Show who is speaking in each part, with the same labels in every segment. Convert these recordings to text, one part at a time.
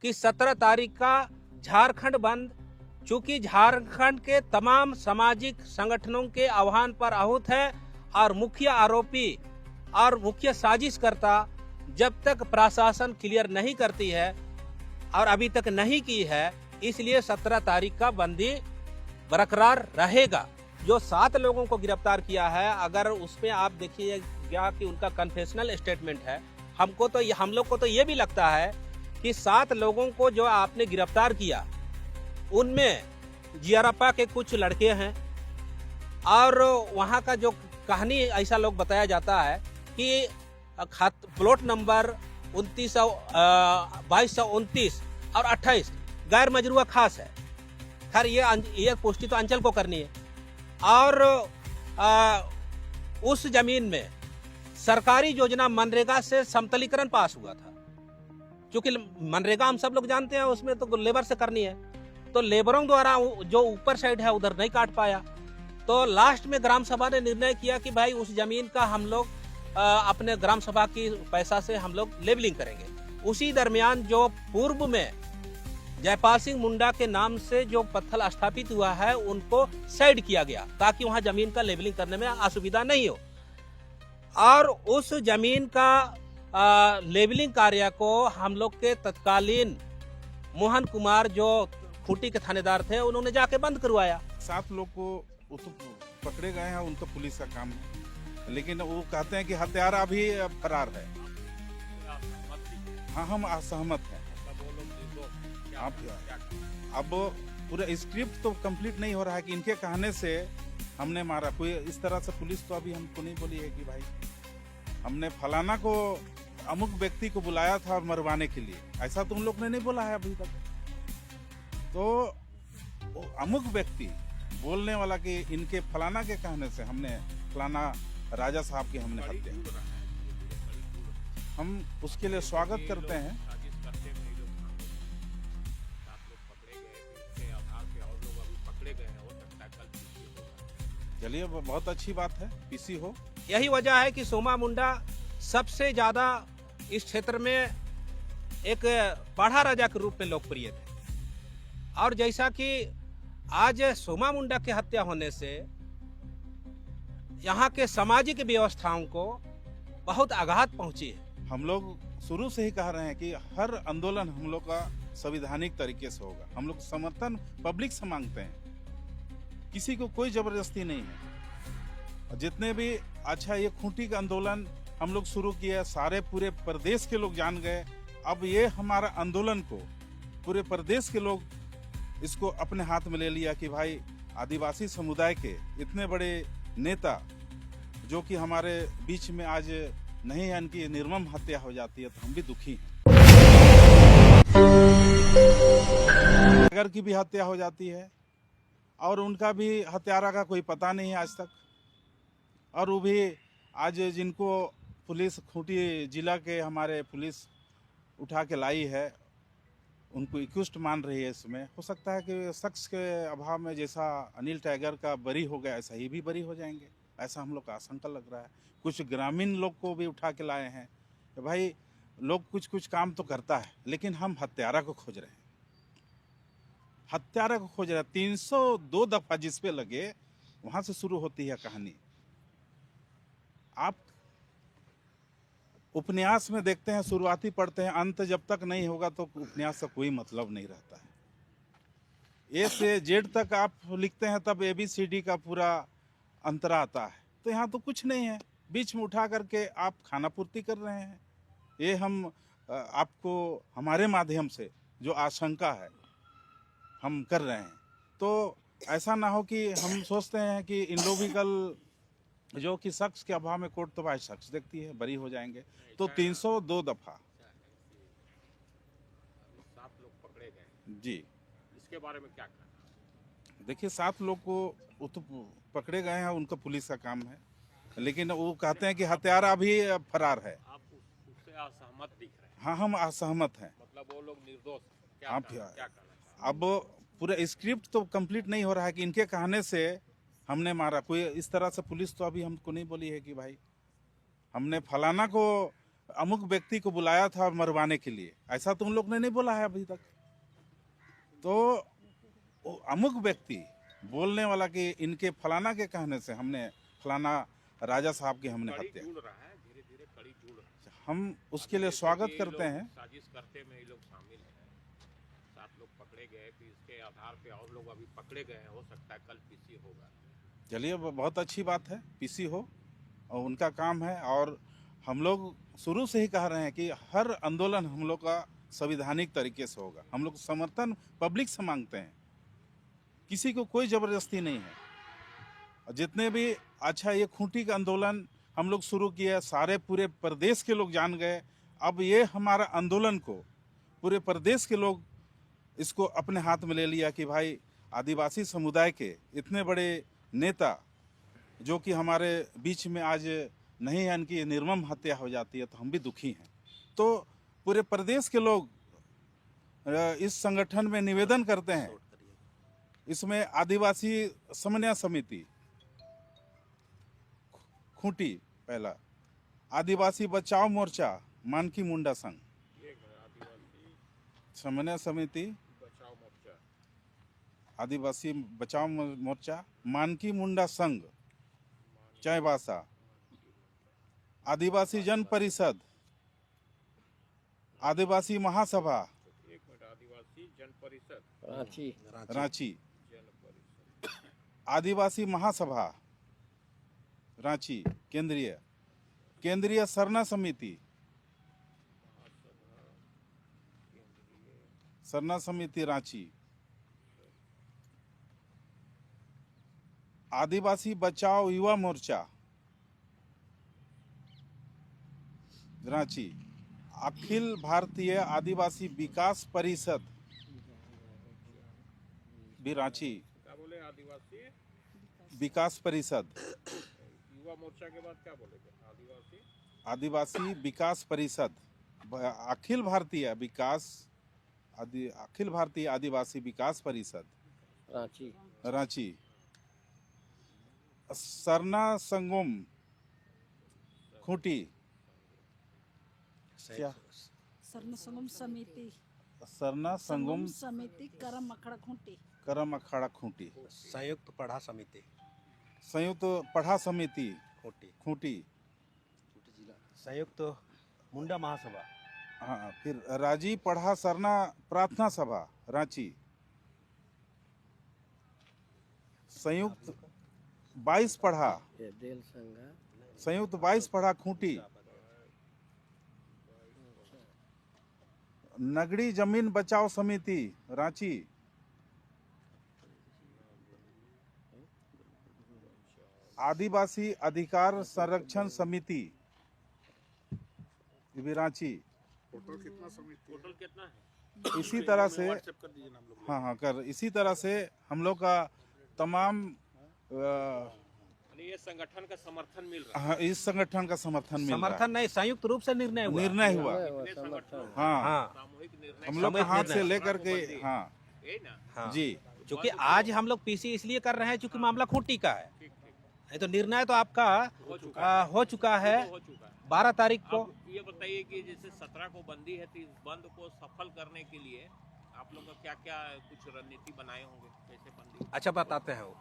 Speaker 1: कि 17 तारीख का झारखंड बंद, चूंकि झारखंड के तमाम सामाजिक संगठनों के आह्वान पर आहूत है और मुख्य आरोपी और मुख्य साजिशकर्ता जब तक प्रशासन क्लियर नहीं करती है और अभी तक नहीं की है, इसलिए 17 तारीख का बंदी बरकरार रहेगा। जो 7 लोगों को गिरफ्तार किया है, अगर उसमें आप देखिएगा कि उनका कन्फेशनल स्टेटमेंट है, हम लोग को तो ये भी लगता है कि 7 लोगों को जो आपने गिरफ्तार किया उनमें जियारप्पा के कुछ लड़के हैं और वहाँ का जो कहानी ऐसा लोग बताया जाता है कि प्लॉट नंबर 2229 और 28 गैर मजरूआ खास है। खैर ये पुष्टि तो अंचल को करनी है। और उस जमीन में सरकारी योजना मनरेगा से समतलीकरण पास हुआ था। क्योंकि मनरेगा हम सब लोग जानते हैं, उसमें तो लेबर से करनी है, तो लेबरों द्वारा जो ऊपर साइड है उधर नहीं काट पाया। तो लास्ट में ग्राम सभा ने निर्णय किया कि भाई उस जमीन का हम लोग अपने ग्राम सभा की पैसा से हम लोग लेबलिंग करेंगे। उसी दरमियान जो पूर्व में जयपाल सिंह मुंडा के नाम से जो पत्थर स्थापित हुआ है उनको साइड किया गया ताकि वहां जमीन का लेबलिंग करने में असुविधा नहीं हो। और उस जमीन का लेबलिंग कार्य को हम लोग के तत्कालीन मोहन कुमार जो खूंटी के थानेदार थे, उन्होंने जाके बंद करवाया।
Speaker 2: 7 लोग को तो पकड़े गए हैं, उनका पुलिस का काम है, लेकिन वो कहते हैं कि हत्यारा अभी फरार है। हाँ, हम असहमत हैं। अब पूरा स्क्रिप्ट तो कंप्लीट नहीं हो रहा है कि इनके कहने से हमने मारा। कोई इस तरह से पुलिस तो अभी हमको नहीं बोली है कि भाई हमने फलाना को अमुक व्यक्ति को बुलाया था मरवाने के लिए, ऐसा तो उन लोग ने नहीं बोला है अभी तक। तो अमुक व्यक्ति बोलने वाला कि इनके फलाना के कहने से हमने फलाना राजा साहब की हमने हत्या, हम उसके लिए स्वागत करते हैं। चलिए, बहुत अच्छी बात है, पीसी हो।
Speaker 1: यही वजह है कि सोमा मुंडा सबसे ज्यादा इस क्षेत्र में एक पाढ़ा राजा के रूप में लोकप्रिय थे। और जैसा कि आज सोमा मुंडा की हत्या होने से यहाँ के सामाजिक व्यवस्थाओं को बहुत आघात पहुंची है।
Speaker 2: हम लोग शुरू से ही कह रहे हैं कि हर आंदोलन हम लोग का संवैधानिक तरीके से होगा। हम लोग समर्थन पब्लिक से मांगते हैं, किसी को कोई जबरदस्ती नहीं है। जितने भी ये खूंटी का आंदोलन हम लोग शुरू किए, सारे पूरे प्रदेश के लोग जान गए। अब ये हमारा आंदोलन को पूरे प्रदेश के लोग इसको अपने हाथ में ले लिया कि भाई आदिवासी समुदाय के इतने बड़े नेता जो कि हमारे बीच में आज नहीं है, इनकी निर्मम हत्या हो जाती है, तो हम भी दुखी हैं। अगर की भी हत्या हो जाती है और उनका भी हत्यारा का कोई पता नहीं है आज तक। और वो भी आज जिनको पुलिस खूंटी जिला के हमारे पुलिस उठा के लाई है, उनको एक्यूज्ड मान रही है। इसमें हो सकता है कि शख्स के अभाव में जैसा अनिल टाइगर का बरी हो गया, ऐसा ही भी बरी हो जाएंगे, ऐसा हम लोग का आशंका लग रहा है। कुछ ग्रामीण लोग को भी उठा के लाए हैं। भाई लोग कुछ काम तो करता है, लेकिन हम हत्यारा को खोज रहे हैं, हत्यारा को खोज रहे हैं। 302 दफा जिस पे लगे वहां से शुरू होती है कहानी। आप उपन्यास में देखते हैं, शुरुआती पढ़ते हैं, अंत जब तक नहीं होगा तो उपन्यास का कोई मतलब नहीं रहता है। ए से जेड तक आप लिखते हैं तब ABCD का पूरा अंतरा आता है। तो यहाँ तो कुछ नहीं है, बीच में उठा करके आप खाना पूर्ति कर रहे हैं। ये हम आपको हमारे माध्यम से जो आशंका है हम कर रहे हैं। तो ऐसा ना हो कि हम सोचते हैं कि इनलॉजिकल जो कि शख्स के अभाव में कोर्ट तो भाई शख्स देखती है, बरी हो जाएंगे। तो 302 दफा
Speaker 3: 7 लोग पकड़े गए
Speaker 2: जी,
Speaker 3: इसके बारे में क्या कहना?
Speaker 2: देखिए 7 लोग को तो पकड़े गए हैं, उनका पुलिस का काम है, लेकिन वो कहते हैं कि हत्यारा अभी फरार है।
Speaker 3: आप उससे असहमत दिख रहे हैं?
Speaker 2: हाँ, हम असहमत हैं।
Speaker 3: मतलब वो लोग निर्दोष हैं? क्या
Speaker 2: आप
Speaker 3: कहना?
Speaker 2: अब पूरा स्क्रिप्ट तो कंप्लीट नहीं हो रहा है कि इनके कहने से हमने मारा। कोई इस तरह से पुलिस तो अभी हमको नहीं बोली है कि भाई हमने फलाना को अमुक व्यक्ति को बुलाया था मरवाने के लिए, ऐसा तुम लोग ने नहीं बोला है अभी तक। तो वो अमुक व्यक्ति बोलने वाला कि इनके फलाना के कहने से हमने फलाना राजा साहब की हमने
Speaker 3: कड़ी
Speaker 2: हत्या,
Speaker 3: जुड़ रहा है, धीरे धीरे कड़ी जुड़ रहा है।
Speaker 2: हम उसके लिए स्वागत करते हैं।
Speaker 3: साजिश करते में ये लोग शामिल हैं, 7 लोग पकड़े गए, फिर इसके आधार पे और लोग अभी पकड़े गए हैं, हो सकता है कल पीसी होगा।
Speaker 2: चलिए बहुत अच्छी बात है, पीसी हो और उनका काम है। और हम लोग शुरू से ही कह रहे हैं कि हर आंदोलन हम लोग का संवैधानिक तरीके से होगा। हम लोग समर्थन पब्लिक से मांगते हैं, किसी को कोई जबरदस्ती नहीं है। और जितने भी अच्छा ये खूंटी का आंदोलन हम लोग शुरू किया, सारे पूरे प्रदेश के लोग जान गए। अब ये हमारा आंदोलन को पूरे प्रदेश के लोग इसको अपने हाथ में ले लिया कि भाई आदिवासी समुदाय के इतने बड़े नेता जो कि हमारे बीच में आज नहीं है, इनकी निर्मम हत्या हो जाती है, तो हम भी दुखी हैं। तो पूरे प्रदेश के लोग इस संगठन में निवेदन करते हैं। इसमें आदिवासी समन्वय समिति खूंटी पहला, आदिवासी बचाओ मोर्चा मानकी मुंडा संघ,
Speaker 3: आदिवासी
Speaker 2: समन्वय समिति
Speaker 3: बचाओ मोर्चा,
Speaker 2: आदिवासी बचाओ मोर्चा मानकी मुंडा संघ चाईबासा, आदिवासी जन परिषद, आदिवासी महासभा
Speaker 3: एक मिनट, आदिवासी जन परिषद
Speaker 2: रांची,
Speaker 3: जन परिषद,
Speaker 2: आदिवासी महासभा रांची केंद्रीय सरना समिति, सरना समिति रांची, आदिवासी बचाओ युवा मोर्चा रांची, अखिल भारतीय आदिवासी विकास परिषद भी रांची,
Speaker 3: क्या बोले? आदिवासी
Speaker 2: विकास परिषद,
Speaker 3: युवा मोर्चा के बाद क्या बोलेगे? आदिवासी
Speaker 2: आदिवासी विकास परिषद, अखिल भारतीय आदिवासी विकास परिषद रांची, सरना संगम खूंटी, क्या
Speaker 4: सरना संगम समिति,
Speaker 2: सरना संगम
Speaker 4: समिति करम अखड़ा खूंटी,
Speaker 2: करम अखाड़ा खूंटी,
Speaker 1: संयुक्त पढ़ा समिति
Speaker 2: संयुक्त पढ़ा समिति खूंटी,
Speaker 1: संयुक्त मुंडा महासभा,
Speaker 2: हाँ, फिर राजी पढ़ा सरना प्रार्थना सभा रांची, संयुक्त 22 पढ़ा, संयुक्त 22 पढ़ा खूंटी, नगड़ी जमीन बचाओ समिति रांची, आदिवासी अधिकार संरक्षण समिति ये भी रांची।
Speaker 3: टोटल कितना है?
Speaker 2: इसी तरह से हाँ कर इसी तरह से हम लोग का तमाम
Speaker 3: यानी ये संगठन का समर्थन मिल रहा है।
Speaker 2: हाँ, इस संगठन का समर्थन मिल रहा
Speaker 1: समर्थन नहीं, संयुक्त रूप से निर्णय हुआ।
Speaker 2: निर्णय हुआ।
Speaker 3: इतने संगठन
Speaker 2: हाँ,
Speaker 1: हाँ
Speaker 3: सामूहिक निर्णय
Speaker 2: हम लोग के हाथ से
Speaker 1: निर्णय।
Speaker 2: लेकर के हाँ
Speaker 3: यही ना?
Speaker 1: हाँ
Speaker 2: जी,
Speaker 1: क्योंकि आज हम लोग पीसी इसलिए कर रहे हैं क्योंकि मामला खूंटी का है। नहीं तो निर्णय तो आपका हो चुका है
Speaker 3: हो चुका है।
Speaker 1: 12 तारीख को।
Speaker 3: अब ये बताइए कि जैसे 17 को बंदी है, तो इस बंद को सफल करने के लिए आप लोग का क्या क्या कुछ रणनीति बनाए होंगे? कैसे बंदी?
Speaker 1: अच्छा बताते हैं वो।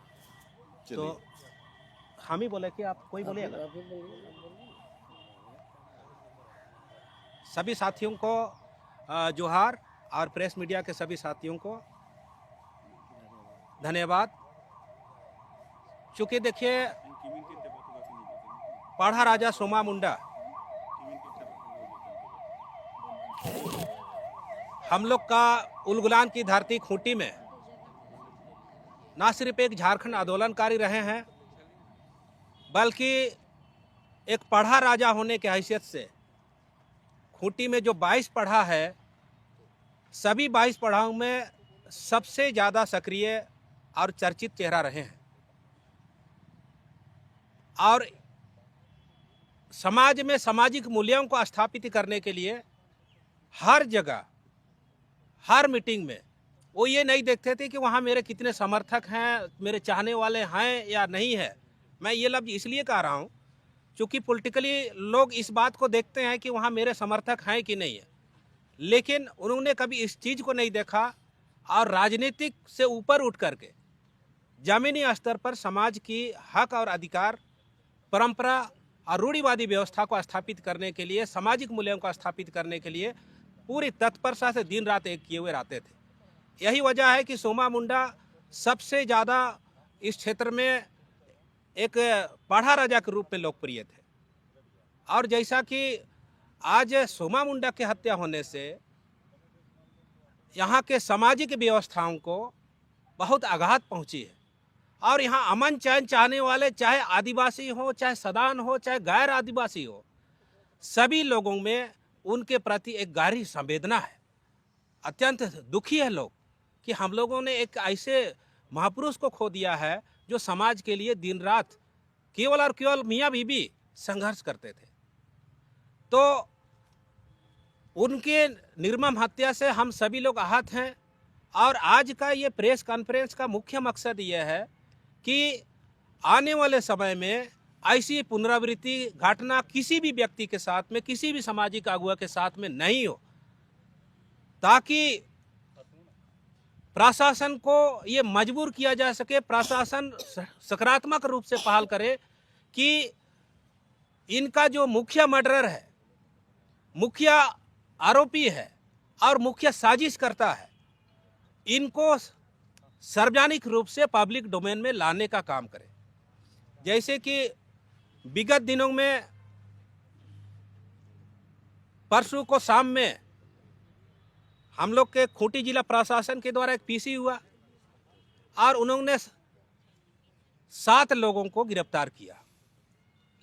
Speaker 2: चलिए।
Speaker 1: तो हम ही बोले कि आप कोई बोलिएगा? सभी साथियों को जोहार और प्रेस मीडिया के सभी साथियों को धन्यवाद। चूँकि देखिए पढ़ा राजा सोमा मुंडा हम लोग का उलगुलान की धरती खूंटी में ना सिर्फ एक झारखंड आंदोलनकारी रहे हैं, बल्कि एक पढ़ा राजा होने के हैसियत से खूंटी में जो 22 पढ़ा है, सभी 22 पढ़ाओं में सबसे ज़्यादा सक्रिय और चर्चित चेहरा रहे हैं। और समाज में सामाजिक मूल्यों को स्थापित करने के लिए हर जगह, हर मीटिंग में वो ये नहीं देखते थे कि वहाँ मेरे कितने समर्थक हैं, मेरे चाहने वाले हैं या नहीं है। मैं ये लफ्ज़ इसलिए कह रहा हूँ चूंकि पॉलिटिकली लोग इस बात को देखते हैं कि वहाँ मेरे समर्थक हैं कि नहीं है, लेकिन उन्होंने कभी इस चीज़ को नहीं देखा और राजनीतिक से ऊपर उठ करके जमीनी स्तर पर समाज की हक और अधिकार, परंपरा और रूढ़िवादी व्यवस्था को स्थापित करने के लिए, सामाजिक मूल्यों को स्थापित करने के लिए पूरी तत्परता से दिन रात एक किए हुए रहते थे। यही वजह है कि सोमा मुंडा सबसे ज़्यादा इस क्षेत्र में एक पढ़ा राजा के रूप में लोकप्रिय थे। और जैसा कि आज सोमा मुंडा की हत्या होने से यहाँ के सामाजिक व्यवस्थाओं को बहुत आघात पहुँची है और यहाँ अमन चैन चाहने वाले, चाहे आदिवासी हो, चाहे सदान हो, चाहे गैर आदिवासी हो, सभी लोगों में उनके प्रति एक गहरी संवेदना है। अत्यंत दुखी है लोग कि हम लोगों ने एक ऐसे महापुरुष को खो दिया है जो समाज के लिए दिन रात केवल और केवल मियाँ बीबी संघर्ष करते थे। तो उनके निर्मम हत्या से हम सभी लोग आहत हैं और आज का ये प्रेस कॉन्फ्रेंस का मुख्य मकसद ये है कि आने वाले समय में ऐसी पुनरावृत्ति घटना किसी भी व्यक्ति के साथ में, किसी भी सामाजिक अगुआ के साथ में नहीं हो, ताकि प्रशासन को ये मजबूर किया जा सके, प्रशासन सकारात्मक रूप से पहल करे कि इनका जो मुख्य मर्डरर है, मुख्य आरोपी है और मुख्य साजिश करता है, इनको सार्वजनिक रूप से पब्लिक डोमेन में लाने का काम करे। जैसे कि विगत दिनों में परसों को शाम में हम लोग के खूंटी जिला प्रशासन के द्वारा एक पीसी हुआ और उन्होंने 7 लोगों को गिरफ्तार किया,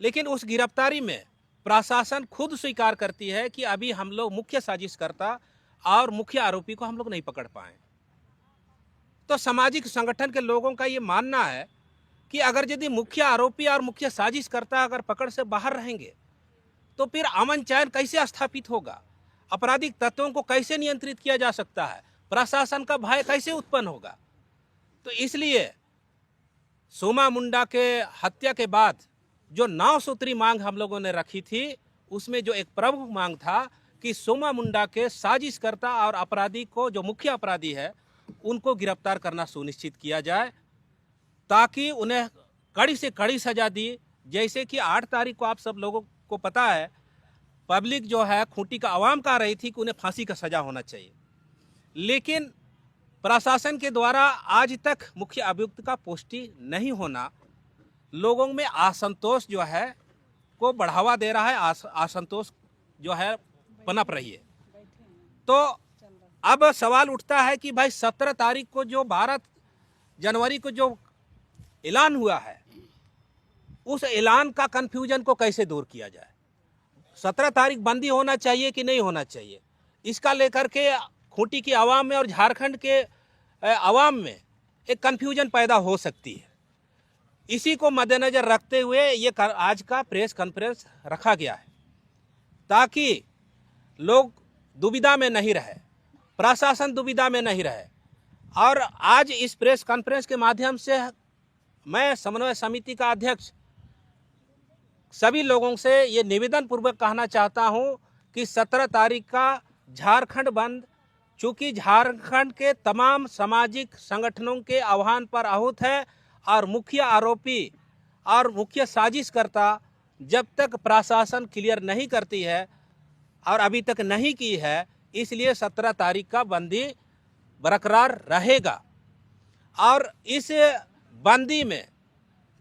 Speaker 1: लेकिन उस गिरफ्तारी में प्रशासन खुद स्वीकार करती है कि अभी हम लोग मुख्य साजिशकर्ता और मुख्य आरोपी को हम लोग नहीं पकड़ पाए। तो सामाजिक संगठन के लोगों का ये मानना है कि अगर यदि मुख्य आरोपी और मुख्य साजिशकर्ता अगर पकड़ से बाहर रहेंगे तो फिर अमन चैन कैसे स्थापित होगा, आपराधिक तत्वों को कैसे नियंत्रित किया जा सकता है, प्रशासन का भय कैसे उत्पन्न होगा। तो इसलिए सोमा मुंडा के हत्या के बाद जो 9 सूत्री मांग हम लोगों ने रखी थी, उसमें जो एक प्रमुख मांग था कि सोमा मुंडा के साजिशकर्ता और अपराधी को, जो मुख्य अपराधी है, उनको गिरफ्तार करना सुनिश्चित किया जाए ताकि उन्हें कड़ी से कड़ी सजा दी। जैसे कि 8 तारीख को आप सब लोगों को पता है, पब्लिक जो है खूंटी का आवाम कह रही थी कि उन्हें फांसी का सजा होना चाहिए, लेकिन प्रशासन के द्वारा आज तक मुख्य अभियुक्त का पुष्टि नहीं होना लोगों में असंतोष जो है को बढ़ावा दे रहा है, असंतोष जो है पनप रही है। तो अब सवाल उठता है कि भाई 17 तारीख को जो 12 जनवरी को जो ऐलान हुआ है, उस ऐलान का कन्फ्यूजन को कैसे दूर किया जाए। 17 तारीख बंदी होना चाहिए कि नहीं होना चाहिए, इसका लेकर के खूंटी की आवाम में और झारखंड के आवाम में एक कन्फ्यूजन पैदा हो सकती है। इसी को मद्देनजर रखते हुए ये आज का प्रेस कॉन्फ्रेंस रखा गया है ताकि लोग दुविधा में नहीं रहे, प्रशासन दुविधा में नहीं रहे। और आज इस प्रेस कॉन्फ्रेंस के माध्यम से मैं समन्वय समिति का अध्यक्ष सभी लोगों से ये निवेदन पूर्वक कहना चाहता हूं कि 17 तारीख का झारखंड बंद, चूँकि झारखंड के तमाम सामाजिक संगठनों के आह्वान पर आहूत है और मुख्य आरोपी और मुख्य साजिशकर्ता जब तक प्रशासन क्लियर नहीं करती है और अभी तक नहीं की है, इसलिए 17 तारीख का बंदी बरकरार रहेगा। और इस बंदी में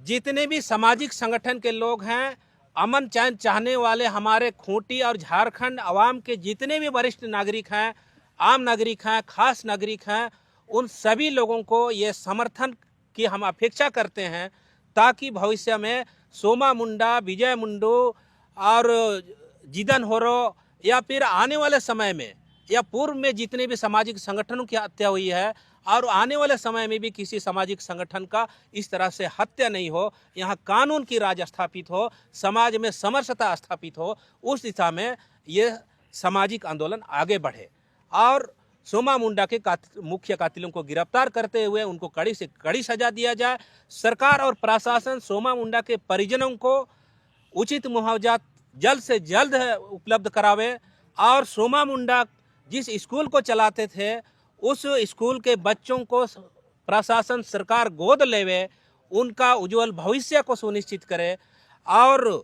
Speaker 1: जितने भी सामाजिक संगठन के लोग हैं, अमन चैन चाहने वाले हमारे खूंटी और झारखंड आवाम के जितने भी वरिष्ठ नागरिक हैं, आम नागरिक हैं, खास नागरिक हैं, उन सभी लोगों को ये समर्थन की हम अपेक्षा करते हैं ताकि भविष्य में सोमा मुंडा, विजय मुंडू और जिदन होरो या फिर आने वाले समय में या पूर्व में जितने भी सामाजिक संगठनों की हत्या हुई है और आने वाले समय में भी किसी सामाजिक संगठन का इस तरह से हत्या नहीं हो, यहाँ कानून की राज स्थापित हो, समाज में समरसता स्थापित हो, उस दिशा में ये सामाजिक आंदोलन आगे बढ़े और सोमा मुंडा के मुख्य कातिलों को गिरफ्तार करते हुए उनको कड़ी से कड़ी सजा दिया जाए। सरकार और प्रशासन सोमा मुंडा के परिजनों को उचित मुआवजा जल्द से जल्द उपलब्ध करावे और सोमा मुंडा जिस स्कूल को चलाते थे उस स्कूल के बच्चों को प्रशासन सरकार गोद लेवे, उनका उज्जवल भविष्य को सुनिश्चित करे और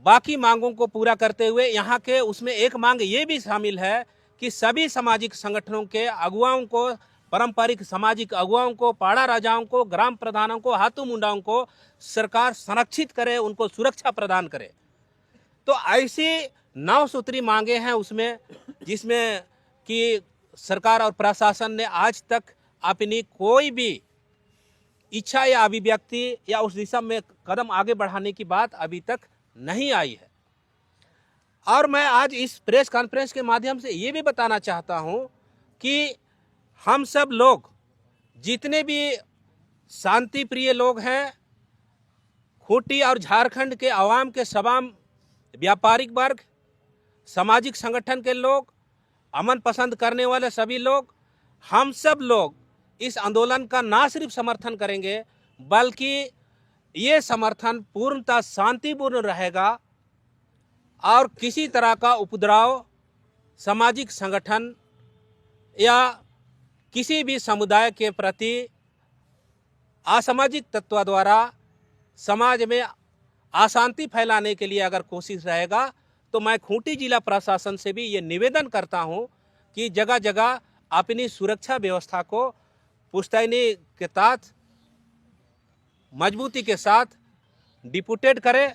Speaker 1: बाकी मांगों को पूरा करते हुए यहाँ के उसमें एक मांग ये भी शामिल है कि सभी सामाजिक संगठनों के अगुवाओं को, पारंपरिक सामाजिक अगुवाओं को, पाड़ा राजाओं को, ग्राम प्रधानों को, हाथू मुंडाओं को सरकार संरक्षित करे, उनको सुरक्षा प्रदान करे। तो ऐसी 9 सूत्री मांगे हैं उसमें, जिसमें कि सरकार और प्रशासन ने आज तक अपनी कोई भी इच्छा या अभिव्यक्ति या उस दिशा में कदम आगे बढ़ाने की बात अभी तक नहीं आई है। और मैं आज इस प्रेस कॉन्फ्रेंस के माध्यम से ये भी बताना चाहता हूँ कि हम सब लोग जितने भी शांति प्रिय लोग हैं, खूंटी और झारखंड के आवाम के तमाम व्यापारिक वर्ग, सामाजिक संगठन के लोग, अमन पसंद करने वाले सभी लोग, हम सब लोग इस आंदोलन का ना सिर्फ समर्थन करेंगे बल्कि ये समर्थन पूर्णतः शांतिपूर्ण रहेगा और किसी तरह का उपद्रव सामाजिक संगठन या किसी भी समुदाय के प्रति असामाजिक तत्व द्वारा समाज में अशांति फैलाने के लिए अगर कोशिश रहेगा तो मैं खूंटी जिला प्रशासन से भी ये निवेदन करता हूँ कि जगह जगह अपनी सुरक्षा व्यवस्था को पुश्तैनी के तहत मजबूती के साथ डिप्यूटेड करे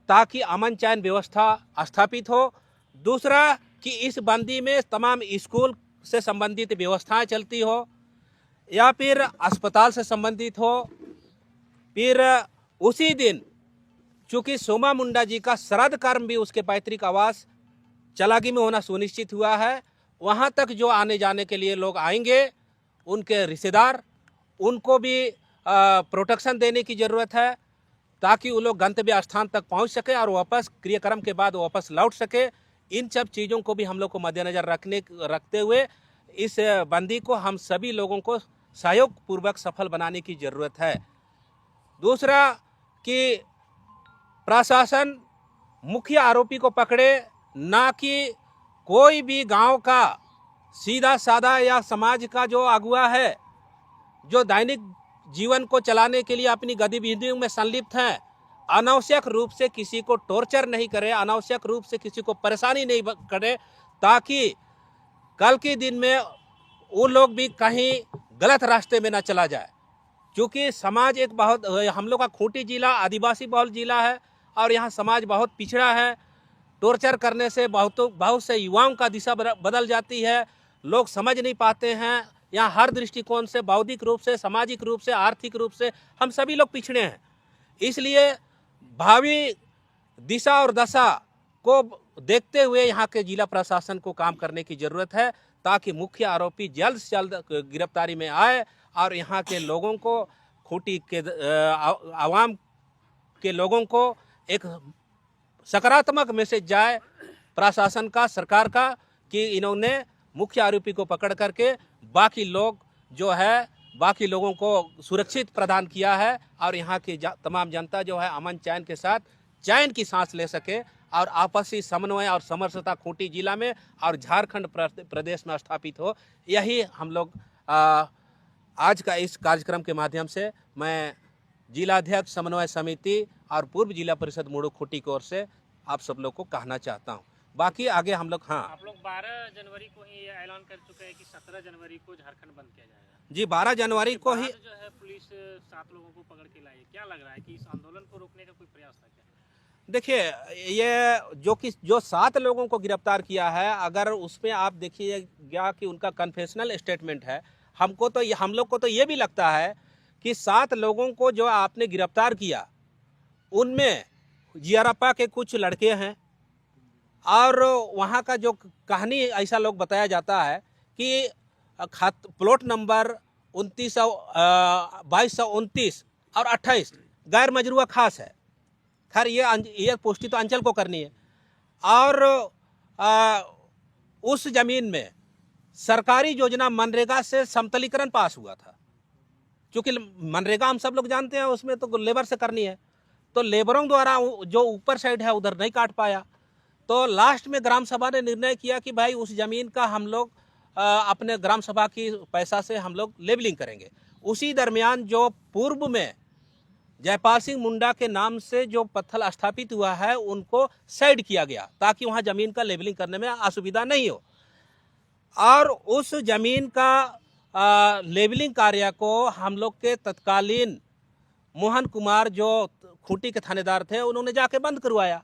Speaker 1: ताकि अमन चैन व्यवस्था स्थापित हो। दूसरा कि इस बंदी में तमाम स्कूल से संबंधित व्यवस्थाएं चलती हो या फिर अस्पताल से संबंधित हो। फिर उसी दिन चूँकि सोमा मुंडा जी का श्राद्ध कर्म भी उसके पैतृक आवास चलागी में होना सुनिश्चित हुआ है, वहाँ तक जो आने जाने के लिए लोग आएंगे, उनके रिश्तेदार, उनको भी प्रोटेक्शन देने की ज़रूरत है ताकि वो लोग गंतव्य स्थान तक पहुँच सके और वापस क्रियाक्रम के बाद वापस लौट सके। इन सब चीज़ों को भी हम लोग को मद्देनज़र रखते हुए इस बंदी को हम सभी लोगों को सहयोग पूर्वक सफल बनाने की ज़रूरत है। दूसरा कि प्रशासन मुख्य आरोपी को पकड़े, ना कि कोई भी गांव का सीधा साधा या समाज का जो अगुवा है, जो दैनिक जीवन को चलाने के लिए अपनी गतिविधियों में संलिप्त हैं, अनावश्यक रूप से किसी को टॉर्चर नहीं करे, अनावश्यक रूप से किसी को परेशानी नहीं करे, ताकि कल के दिन में वो लोग भी कहीं गलत रास्ते में ना चला जाए। क्योंकि समाज एक बहुत, हम लोग का खूंटी जिला आदिवासी बहुल जिला है और यहाँ समाज बहुत पिछड़ा है। टॉर्चर करने से बहुत से युवाओं का दिशा बदल जाती है, लोग समझ नहीं पाते हैं। यहाँ हर दृष्टिकोण से, बौद्धिक रूप से, सामाजिक रूप से, आर्थिक रूप से हम सभी लोग पिछड़े हैं। इसलिए भावी दिशा और दशा को देखते हुए यहाँ के जिला प्रशासन को काम करने की ज़रूरत है ताकि मुख्य आरोपी जल्द से जल्द गिरफ्तारी में आए और यहाँ के लोगों को, खूंटी के आवाम के लोगों को एक सकारात्मक मैसेज जाए प्रशासन का, सरकार का, कि इन्होंने मुख्य आरोपी को पकड़ करके बाकी लोग जो है, बाकी लोगों को सुरक्षित प्रदान किया है और यहाँ की तमाम जनता जो है अमन चैन के साथ चैन की सांस ले सके और आपसी समन्वय और समरसता खूंटी जिला में और झारखंड प्रदेश में स्थापित हो। यही हम लोग आज का इस कार्यक्रम के माध्यम से मैं जिलाध्यक्ष समन्वय समिति और पूर्व जिला परिषद मुड़ू खूंटी की ओर से आप सब लोग को कहना चाहता हूँ। बाकी आगे हम लोग, हाँ, आप लोग 12 जनवरी को ही ऐलान कर चुके हैं कि 17 जनवरी को झारखंड बंद किया जाएगा। जी, 12 जनवरी को ही जो है पुलिस 7 लोगों को पकड़ के लाई। क्या लग रहा है कि इस आंदोलन को रोकने का कोई प्रयास था क्या? देखिए, ये जो 7 लोगों को गिरफ्तार किया है, अगर उसमें आप देखिएगा कि उनका कन्फेशनल स्टेटमेंट है, हम लोग को तो ये भी लगता है कि 7 लोगों को जो आपने गिरफ्तार किया उनमें जियारप्पा के कुछ लड़के हैं और वहाँ का जो कहानी ऐसा लोग बताया जाता है कि प्लॉट नंबर 2229 और 28 गैर मजरूआ खास है। खैर ये पुष्टि तो अंचल को करनी है। और उस जमीन में सरकारी योजना मनरेगा से समतलीकरण पास हुआ था। क्योंकि मनरेगा हम सब लोग जानते हैं उसमें तो लेबर से करनी है, तो लेबरों द्वारा जो ऊपर साइड है उधर नहीं काट पाया। तो लास्ट में ग्राम सभा ने निर्णय किया कि भाई उस जमीन का हम लोग अपने ग्राम सभा की पैसा से हम लोग लेबलिंग करेंगे। उसी दरमियान जो पूर्व में जयपाल सिंह मुंडा के नाम से जो पत्थर स्थापित हुआ है उनको साइड किया गया ताकि वहां जमीन का लेबलिंग करने में असुविधा नहीं हो। और उस जमीन का लेबलिंग कार्य को हम लोग के तत्कालीन मोहन कुमार जो खूंटी के थानेदार थे उन्होंने जाके बंद करवाया।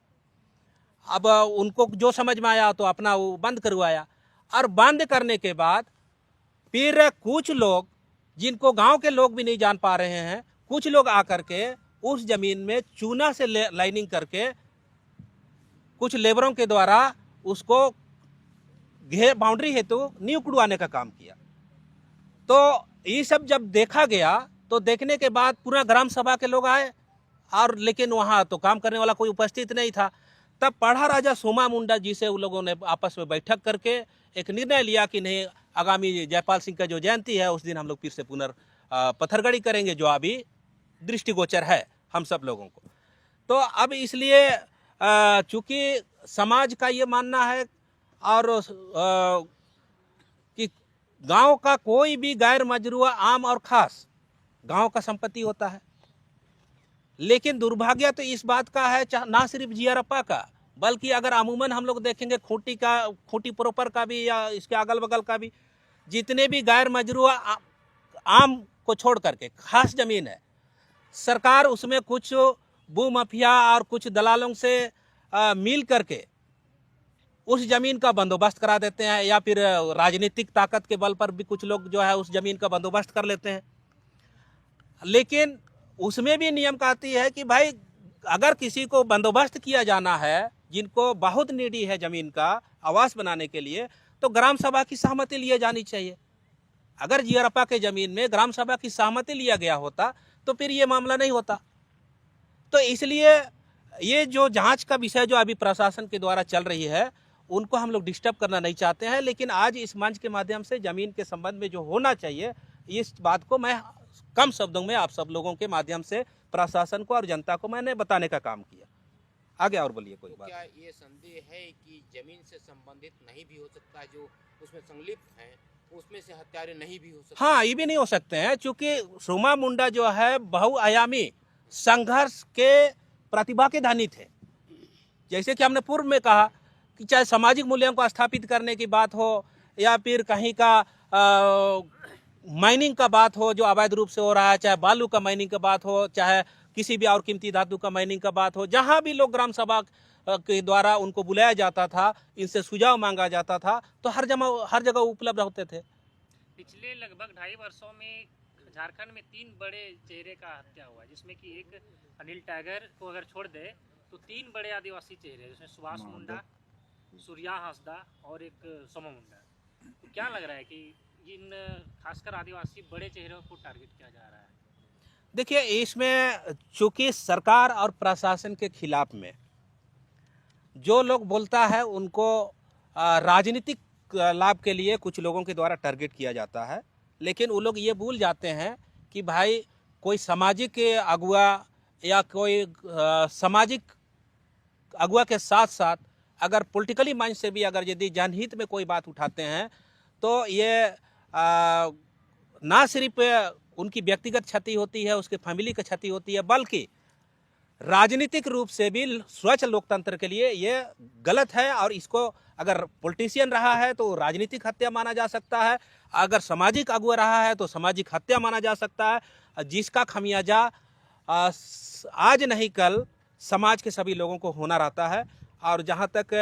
Speaker 1: अब उनको जो समझ में आया तो अपना वो बंद करवाया। और बंद करने के बाद फिर कुछ लोग जिनको गांव के लोग भी नहीं जान पा रहे हैं, कुछ लोग आकर के उस जमीन में चूना से लाइनिंग करके कुछ लेबरों के द्वारा उसको बाउंड्री हेतु नींव कुड़वाने का काम किया। तो ये सब जब देखा गया तो देखने के बाद पूरा ग्राम सभा के लोग आए और लेकिन वहाँ तो काम करने वाला कोई उपस्थित नहीं था। तब पढ़ा राजा सोमा मुंडा जी से उन लोगों ने आपस में बैठक करके एक निर्णय लिया कि नहीं, आगामी जयपाल सिंह का जो जयंती है उस दिन हम लोग फिर से पत्थरगड़ी करेंगे, जो अभी दृष्टिगोचर है हम सब लोगों को। तो अब इसलिए चूंकि समाज का ये मानना है और कि गांव का कोई भी गैर मजरूआ आम और खास गांव का संपत्ति होता है, लेकिन दुर्भाग्य तो इस बात का है ना सिर्फ जियारप्पा का, बल्कि अगर अमूमन हम लोग देखेंगे खूंटी प्रोपर का भी या इसके अगल बगल का भी, जितने भी गैर मजरूआ आम को छोड़ करके खास जमीन है, सरकार उसमें कुछ भू माफिया और कुछ दलालों से मिल करके उस जमीन का बंदोबस्त करा देते हैं, या फिर राजनीतिक ताकत के बल पर भी कुछ लोग जो है उस जमीन का बंदोबस्त कर लेते हैं। लेकिन उसमें भी नियम कहती है कि भाई अगर किसी को बंदोबस्त किया जाना है, जिनको बहुत नीडी है जमीन का आवास बनाने के लिए, तो ग्राम सभा की सहमति लिए जानी चाहिए। अगर जियारप्पा के जमीन में ग्राम सभा की सहमति लिया गया होता तो फिर ये मामला नहीं होता। तो इसलिए ये जो जांच का विषय जो अभी प्रशासन के द्वारा चल रही है उनको हम लोग डिस्टर्ब करना नहीं चाहते हैं, लेकिन आज इस मंच के माध्यम से जमीन के संबंध में जो होना चाहिए इस बात को मैं कम शब्दों में आप सब लोगों के माध्यम से प्रशासन को और जनता को मैंने बताने का काम किया। आगे और बोलिए कोई बात।
Speaker 5: क्या ये संदेह है कि जमीन से संबंधित नहीं भी हो सकता, जो उसमें संलिप्त हैं उसमें से हत्यारे नहीं भी हो सकते?
Speaker 1: हाँ, ये भी नहीं हो सकते हैं, क्योंकि सोमा मुंडा जो है बहुआयामी संघर्ष के प्रतिभा के धनी थे। जैसे कि हमने पूर्व में कहा कि चाहे सामाजिक मूल्यों को स्थापित करने की बात हो या फिर कहीं का माइनिंग का बात हो जो अवैध रूप से हो रहा है, चाहे बालू का माइनिंग का बात हो, चाहे किसी भी और कीमती धातु का माइनिंग का बात हो, जहां भी लोग ग्राम सभा के द्वारा उनको बुलाया जाता था, इनसे सुझाव मांगा जाता था, तो हर जगह उपलब्ध होते थे।
Speaker 6: पिछले लगभग 2.5 वर्षों में झारखंड में 3 बड़े चेहरे का हत्या हुआ है, जिसमें कि एक अनिल टाइगर को अगर छोड़ दे तो 3 बड़े आदिवासी चेहरे, जिसमें सुभाष मुंडा, सूर्या हांसदा और एक सोमा मुंडा। तो क्या लग रहा है कि इन खासकर आदिवासी बड़े चेहरों को टारगेट किया जा रहा है?
Speaker 1: देखिए, इसमें चूंकि सरकार और प्रशासन के खिलाफ में जो लोग बोलता है उनको राजनीतिक लाभ के लिए कुछ लोगों के द्वारा टारगेट किया जाता है, लेकिन वो लोग ये भूल जाते हैं कि भाई कोई सामाजिक अगुआ या कोई सामाजिक अगुआ के साथ साथ अगर पॉलिटिकली माइंड से भी अगर यदि जनहित में कोई बात उठाते हैं तो ये ना सिर्फ उनकी व्यक्तिगत क्षति होती है, उसके फैमिली की क्षति होती है, बल्कि राजनीतिक रूप से भी स्वच्छ लोकतंत्र के लिए ये गलत है। और इसको अगर पॉलिटिशियन रहा है तो राजनीतिक हत्या माना जा सकता है, अगर सामाजिक अगुआ रहा है तो सामाजिक हत्या माना जा सकता है, जिसका खमियाजा आज नहीं कल समाज के सभी लोगों को होना रहता है। और जहाँ तक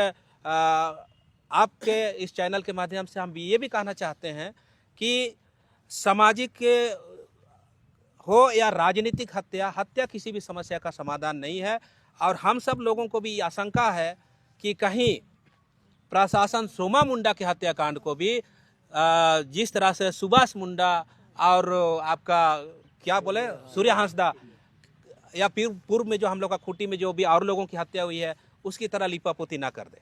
Speaker 1: आपके इस चैनल के माध्यम से हम ये भी कहना चाहते हैं कि सामाजिक हो या राजनीतिक हत्या किसी भी समस्या का समाधान नहीं है। और हम सब लोगों को भी आशंका है कि कहीं प्रशासन सोमा मुंडा के हत्याकांड को भी जिस तरह से सुभाष मुंडा और आपका क्या बोले सूर्या हांसदा या फिर पूर्व में जो हम लोग का खूंटी में जो भी और लोगों की हत्या हुई है उसकी तरह लिपापोती ना कर दे।